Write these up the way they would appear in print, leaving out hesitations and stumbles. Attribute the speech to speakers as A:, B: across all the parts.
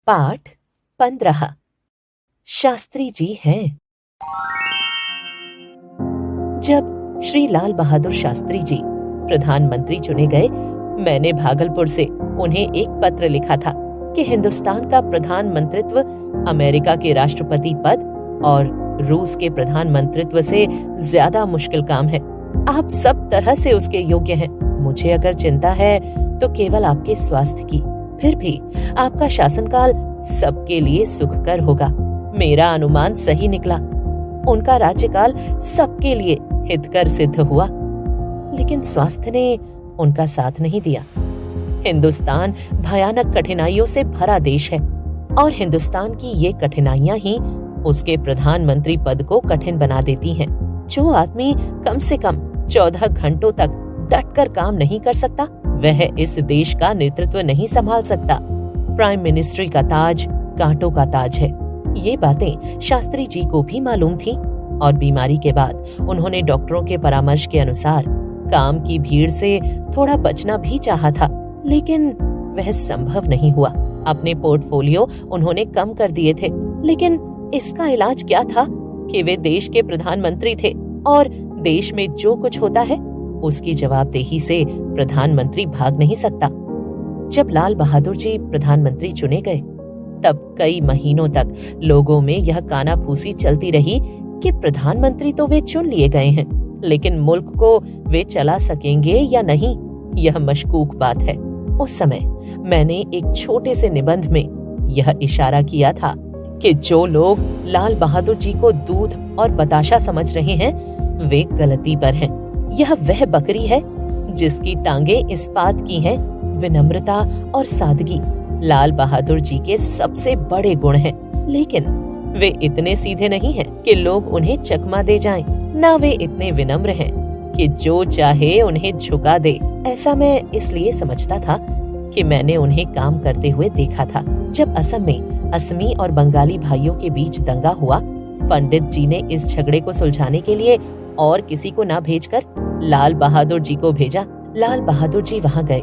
A: पाठ 15। शास्त्री जी हैं। जब श्री लाल बहादुर शास्त्री जी प्रधानमंत्री चुने गए, मैंने भागलपुर से उन्हें एक पत्र लिखा था कि हिंदुस्तान का प्रधानमंत्रित्व अमेरिका के राष्ट्रपति पद और रूस के प्रधानमंत्रित्व से ज्यादा मुश्किल काम है। आप सब तरह से उसके योग्य हैं। मुझे अगर चिंता है तो केवल आपके स्वास्थ्य की। फिर भी आपका शासनकाल सबके लिए सुखकर होगा। मेरा अनुमान सही निकला। उनका राज्यकाल सबके लिए हितकर सिद्ध हुआ, लेकिन स्वास्थ्य ने उनका साथ नहीं दिया। हिंदुस्तान भयानक कठिनाइयों से भरा देश है और हिंदुस्तान की ये कठिनाइयां ही उसके प्रधानमंत्री पद को कठिन बना देती हैं। जो आदमी कम से कम 14 घंटों तक डटकर काम नहीं कर सकता, वह इस देश का नेतृत्व नहीं संभाल सकता। प्राइम मिनिस्ट्री का ताज कांटों का ताज है। ये बातें शास्त्री जी को भी मालूम थी और बीमारी के बाद उन्होंने डॉक्टरों के परामर्श के अनुसार काम की भीड़ से थोड़ा बचना भी चाहा था, लेकिन वह संभव नहीं हुआ। अपने पोर्टफोलियो उन्होंने कम कर दिए थे, लेकिन इसका इलाज क्या था कि वे देश के प्रधानमंत्री थे और देश में जो कुछ होता है उसकी जवाबदेही से प्रधानमंत्री भाग नहीं सकता। जब लाल बहादुर जी प्रधानमंत्री चुने गए, तब कई महीनों तक लोगों में यह कानाफूसी चलती रही कि प्रधानमंत्री तो वे चुन लिए गए हैं, लेकिन मुल्क को वे चला सकेंगे या नहीं, यह मशकूक बात है। उस समय मैंने एक छोटे से निबंध में यह इशारा किया था कि जो लोग लाल बहादुर जी को दूध और बताशा समझ रहे हैं, वे गलती पर हैं। यह वह बकरी है जिसकी टांगे इस्पात की हैं। विनम्रता और सादगी लाल बहादुर जी के सबसे बड़े गुण हैं, लेकिन वे इतने सीधे नहीं हैं कि लोग उन्हें चकमा दे जाएं। ना वे इतने विनम्र हैं कि जो चाहे उन्हें झुका दे। ऐसा मैं इसलिए समझता था कि मैंने उन्हें काम करते हुए देखा था। जब असम में असमी और बंगाली भाइयों के बीच दंगा हुआ, पंडित जी ने इस झगड़े को सुलझाने के लिए और किसी को ना भेजकर लाल बहादुर जी को भेजा। लाल बहादुर जी वहाँ गए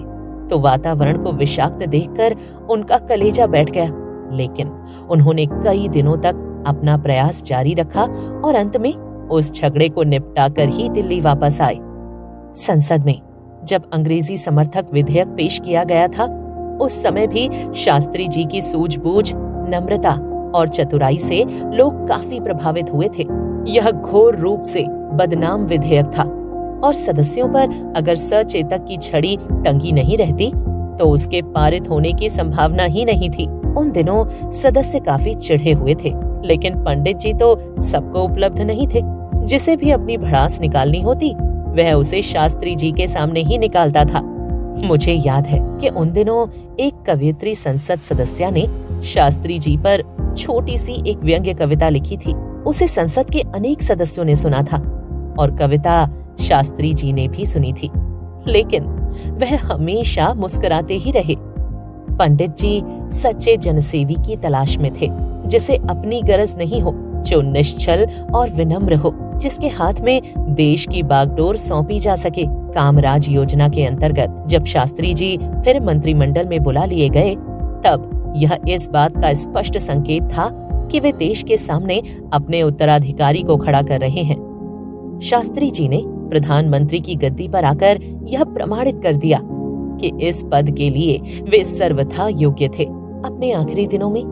A: तो वातावरण को विषाक्त देखकर उनका कलेजा बैठ गया, लेकिन उन्होंने कई दिनों तक अपना प्रयास जारी रखा और अंत में उस झगड़े को निपटाकर ही दिल्ली वापस आए। संसद में जब अंग्रेजी समर्थक विधेयक पेश किया गया था, उस समय भी शास्त्री जी की सूझबूझ, नम्रता और चतुराई से लोग काफी प्रभावित हुए थे। यह घोर रूप से बदनाम विधेयक था और सदस्यों पर अगर सचेतक की छड़ी टंगी नहीं रहती तो उसके पारित होने की संभावना ही नहीं थी। उन दिनों सदस्य काफी चिढ़े हुए थे, लेकिन पंडित जी तो सबको उपलब्ध नहीं थे। जिसे भी अपनी भड़ास निकालनी होती, वह उसे शास्त्री जी के सामने ही निकालता था। मुझे याद है कि उन दिनों एक कवयित्री संसद सदस्य ने शास्त्री जी पर छोटी सी एक व्यंग्य कविता लिखी थी। उसे संसद के अनेक सदस्यों ने सुना था और कविता शास्त्री जी ने भी सुनी थी, लेकिन वह हमेशा मुस्कुराते ही रहे। पंडित जी सच्चे जनसेवी की तलाश में थे, जिसे अपनी गरज नहीं हो, जो निश्चल और विनम्र हो, जिसके हाथ में देश की बागडोर सौंपी जा सके। कामराज योजना के अंतर्गत जब शास्त्री जी फिर मंत्रिमंडल में बुला लिए गए, तब यह इस बात का स्पष्ट संकेत था कि वे देश के सामने अपने उत्तराधिकारी को खड़ा कर रहे हैं। शास्त्री जी ने प्रधानमंत्री की गद्दी पर आकर यह प्रमाणित कर दिया कि इस पद के लिए वे सर्वथा योग्य थे। अपने आखिरी दिनों में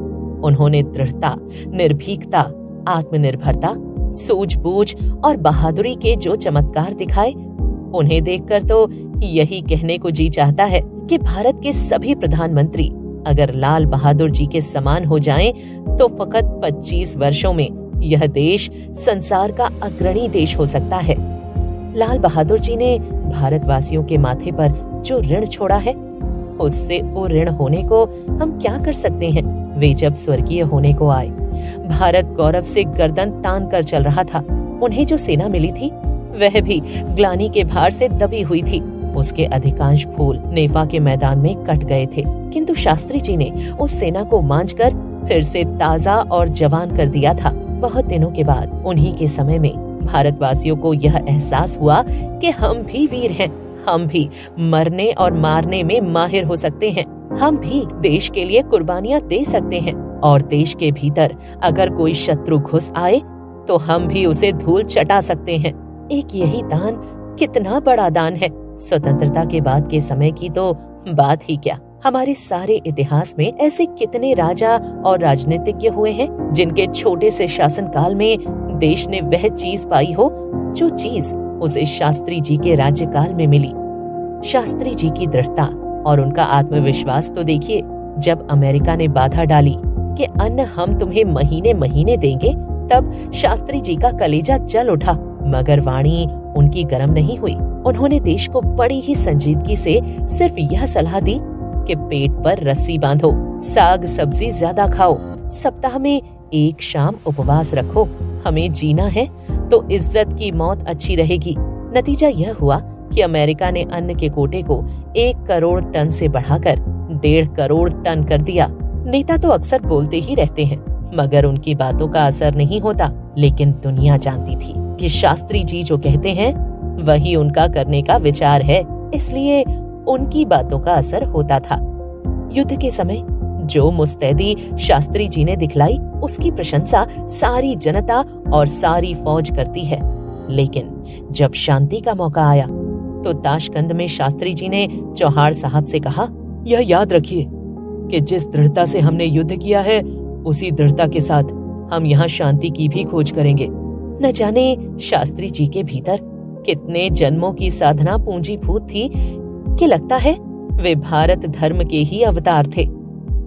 A: उन्होंने दृढ़ता, निर्भीकता, आत्मनिर्भरता, सूझबूझ और बहादुरी के जो चमत्कार दिखाए, उन्हें देखकर तो यही कहने को जी चाहता है कि भारत के सभी प्रधानमंत्री अगर लाल बहादुर जी के समान हो जाएं, तो फकत 25 वर्षों में यह देश संसार का अग्रणी देश हो सकता है। लाल बहादुर जी ने भारतवासियों के माथे पर जो ऋण छोड़ा है, उससे वो ऋण होने को हम क्या कर सकते हैं। वे जब स्वर्गीय होने को आए, भारत गौरव से गर्दन तान कर चल रहा था। उन्हें जो सेना मिली थी, वह भी ग्लानि के भार से दबी हुई थी। उसके अधिकांश फूल नेफा के मैदान में कट गए थे, किंतु शास्त्री जी ने उस सेना को मांझकर फिर से ताजा और जवान कर दिया था। बहुत दिनों के बाद उन्हीं के समय में भारतवासियों को यह एहसास हुआ कि हम भी वीर हैं, हम भी मरने और मारने में माहिर हो सकते हैं। हम भी देश के लिए कुर्बानियां दे सकते हैं और देश के भीतर अगर कोई शत्रु घुस आए तो हम भी उसे धूल चटा सकते हैं। एक यही दान कितना बड़ा दान है। स्वतंत्रता के बाद के समय की तो बात ही क्या, हमारे सारे इतिहास में ऐसे कितने राजा और राजनीतिज्ञ हुए हैं जिनके छोटे से शासनकाल में देश ने वह चीज पाई हो जो चीज उसे शास्त्री जी के राज्यकाल में मिली। शास्त्री जी की दृढ़ता और उनका आत्मविश्वास तो देखिए। जब अमेरिका ने बाधा डाली कि अन्न हम तुम्हें महीने महीने देंगे, तब शास्त्री जी का कलेजा जल उठा, मगर वाणी उनकी गर्म नहीं हुई। उन्होंने देश को बड़ी ही संजीदगी से सिर्फ यह सलाह दी कि पेट पर रस्सी बांधो, साग सब्जी ज्यादा खाओ, सप्ताह में एक शाम उपवास रखो, हमें जीना है तो इज्जत की मौत अच्छी रहेगी। नतीजा यह हुआ कि अमेरिका ने अन्न के कोटे को 1 करोड़ टन से बढ़ाकर 1.5 करोड़ टन कर दिया। नेता तो अक्सर बोलते ही रहते हैं, मगर उनकी बातों का असर नहीं होता। लेकिन दुनिया जानती थी कि शास्त्री जी जो कहते हैं वही उनका करने का विचार है, इसलिए उनकी बातों का असर होता था। युद्ध के समय जो मुस्तैदी शास्त्री जी ने दिखलाई, उसकी प्रशंसा सारी जनता और सारी फौज करती है। लेकिन जब शांति का मौका आया तो ताशकंद में शास्त्री जी ने चौहान साहब से कहा, यह याद रखिए कि जिस दृढ़ता से हमने युद्ध किया है उसी दृढ़ता के साथ हम यहाँ शांति की भी खोज करेंगे। न जाने शास्त्री जी के भीतर कितने जन्मों की साधना पूंजीभूत थी कि लगता है वे भारत धर्म के ही अवतार थे।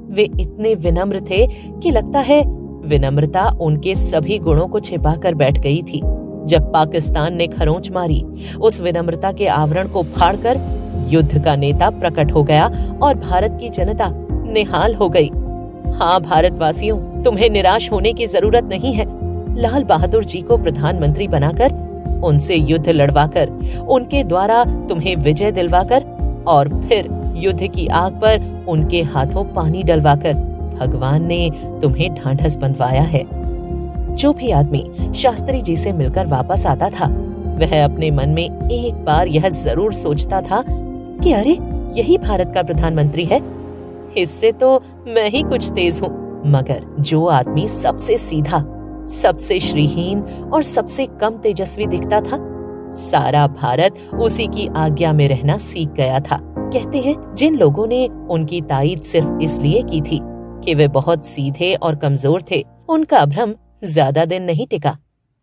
A: वे इतने विनम्र थे कि लगता है विनम्रता उनके सभी गुणों को छिपा कर बैठ गई थी। जब पाकिस्तान ने खरोंच मारी, उस विनम्रता के आवरण को फाड़कर युद्ध का नेता प्रकट हो गया और भारत की जनता निहाल हो गई। हाँ भारतवासियों, तुम्हें निराश होने की जरूरत नहीं है। लाल बहादुर जी को प्रधानमंत्री बनाकर, उनसे युद्ध लड़वाकर, उनके द्वारा तुम्हें विजय दिलवाकर और फिर युद्ध की आग पर उनके हाथों पानी डलवाकर भगवान ने तुम्हें ढांढस बंधवाया है। जो भी आदमी शास्त्री जी से मिलकर वापस आता था, वह अपने मन में एक बार यह जरूर सोचता था कि अरे यही भारत का प्रधानमंत्री है, इससे तो मैं ही कुछ तेज हूँ। मगर जो आदमी सबसे सीधा, सबसे श्रीहीन और सबसे कम तेजस्वी दिखता था, सारा भारत उसी की आज्ञा में रहना सीख गया था। कहते हैं जिन लोगों ने उनकी ताईद सिर्फ इसलिए की थी कि वे बहुत सीधे और कमजोर थे, उनका भ्रम ज्यादा दिन नहीं टिका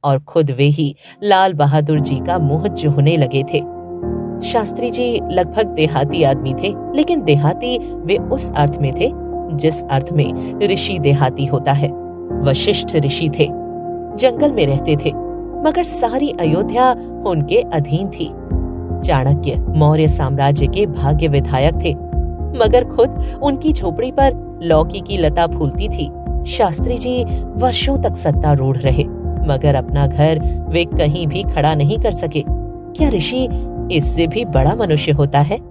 A: और खुद वे ही लाल बहादुर जी का मुंह चूहने लगे थे। शास्त्री जी लगभग देहाती आदमी थे, लेकिन देहाती वे उस अर्थ में थे जिस अर्थ में ऋषि देहाती होता है। वशिष्ठ ऋषि थे, जंगल में रहते थे, मगर सारी अयोध्या उनके अधीन थी। चाणक्य मौर्य साम्राज्य के भाग्य विधायक थे, मगर खुद उनकी झोपड़ी पर लौकी की लता फूलती थी। शास्त्री जी वर्षों तक सत्तारूढ़ रहे, मगर अपना घर वे कहीं भी खड़ा नहीं कर सके। क्या ऋषि इससे भी बड़ा मनुष्य होता है?